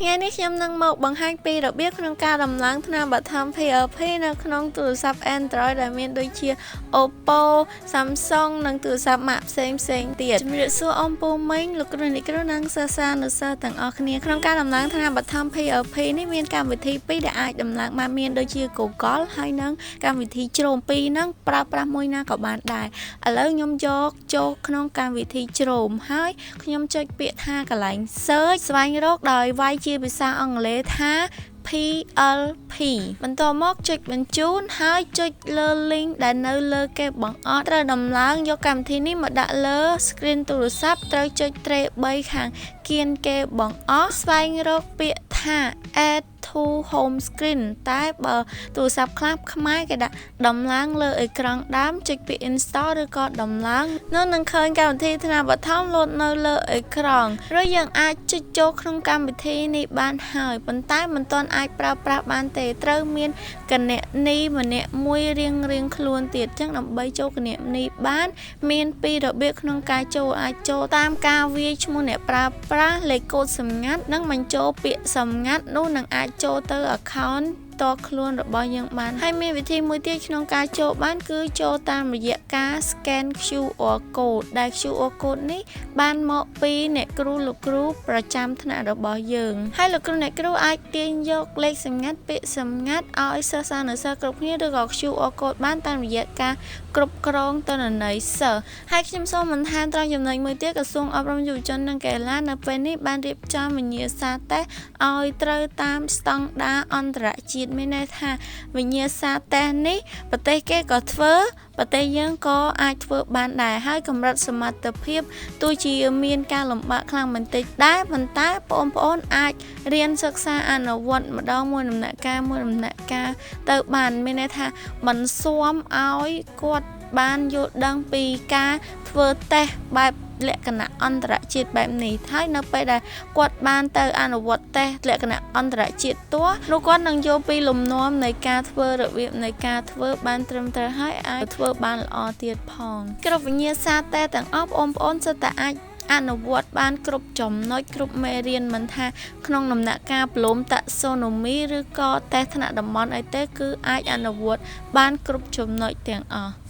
ថ្ងៃនេះខ្ញុំនឹងមកបង្ហាញពីរបៀបក្នុងការដំឡើងថ្នាំបឋម PLP នៅក្នុងទូរស័ព្ទ Android ដែលមានដូចជា Oppo, Samsung និងទូរស័ព្ទម៉ាកផ្សេងៗទៀតជំរាបសួរអ៊ំពូមីងលោកគ្រូអ្នកគ្រូនិងសិស្សានុសិស្សទាំងអស់គ្នាក្នុងការដំឡើងថ្នាំបឋម PLP នេះមានកម្មវិធីពីរដែលអាចដំឡើងបានមានដូចជា Google ហើយនិងកម្មវិធីជ្រោមពីរហ្នឹងប្រើប្រាស់មួយណាក៏បានដែរឥឡូវខ្ញុំយកចូលក្នុងកម្មវិធីជ្រោមហើយខ្ញុំចុចពាក្យថាកន្លែង Search ស្វែងរកដោយវាយជាភាសាអង់គ្លេសថា PLP បន្ទាប់មកចុចបញ្ជូនហើយចុចលើ link ដែលនៅលើគេបង្អស់ត្រូវដំឡើងយកកម្មវិធីនេះមកដាក់លើ screen ទូរស័ព្ទត្រូវចុច tray 3 ខាងគៀនគេបង្អស់ស្វែងរកពាក្យថា add to home screen តែបើទូរស័ព្ទខ្លះខ្មែរគេដាក់ដំឡើងលើអេក្រង់ដើមចុចពាក្យ install ឬក៏ដំឡើងនឹងឃើញកម្មវិធីថ្នាំបឋមលោតនៅលើអេក្រង់ឬយើងអាចចុចចូលក្នុងកម្មវិធីនេះបានហើយប៉ុន្តែមិនទាន់អាចប្រើប្រាស់បានទេត្រូវមានគណនីម្នាក់មួយរៀងខ្លួនទៀតចឹងដើម្បីចូលគណនីបានមានពីររបៀបក្នុងការចូលអាចចូលតាមការវាយឈ្មោះអ្នកប្រើប្រាស់លេខកូដសម្ងាត់និងបញ្ចូលពាក្យសម្ងាត់នោះនឹងអាចចូលទៅ account តខ្លួនរបស់យើងបានហើយមានវិធីមួយទៀតក្នុងការចូលបានគឺចូលតាមរយៈការ scan QR code ដែល QR code នេះបានមកពីអ្នកគ្រូលោកគ្រូប្រចាំថ្នាក់របស់យើងហើយលោកគ្រូអ្នកគ្រូអាចទាញយកលេខសម្ងាត់ពាក្យសម្ងាត់ឲ្យសិស្សានុសិស្សគ្រប់គ្នាឬក៏ QR code បានតាមរយៈការគ្រប់គ្រងទិន្នន័យសិស្សហើយខ្ញុំសូមបន្ថែមត្រង់ចំណុចមួយទៀតក្រសួងអប់រំយុវជននិងកីឡានៅពេលនេះបានរៀបចំវិញ្ញាសាតេស្តឲ្យត្រូវតាមស្តង់ដារអន្តរជាតិមានន័យថាវិញ្ញាសាតេស្តនេះប្រទេសគេក៏ធ្វើប្រទេសយើងក៏អាចធ្វើបានដែរហើយកម្រិតសមត្ថភាពទោះជាមានការលំបាកខ្លាំងបន្តិចដែរប៉ុន្តែបងប្អូនអាចរៀនសិក្សាអនុវត្តម្ដងមួយដំណាក់កាលទៅបានមានន័យថាមិនស៊ាំឲ្យគាត់បានយល់ដឹងពីការធ្វើតេស្តបែបលក្ខណៈអន្តរជាតិបែបនេះហើយនៅពេលដែលគាត់បានទៅអនុវត្តតេស្តលក្ខណៈអន្តរជាតិទោះនោះគាត់នឹងយល់ពីលំនាំនៃការធ្វើរបៀបនៃការធ្វើបានត្រឹមត្រូវហើយអាចធ្វើបានល្អទៀតផងគ្រប់វិញ្ញាសាតេស្តទាំងអស់បងប្អូនសុទ្ធតែអាចអនុវត្តបានគ្រប់ចំណុចគ្រប់មេរៀនមិនថាក្នុងដំណាក់កាលប្រឡូមតាក់សូណូមីឬក៏តេស្តថ្នាក់តំបន់អីទេគឺអាចអនុវត្តបានគ្រប់ចំណុចទាំងអស់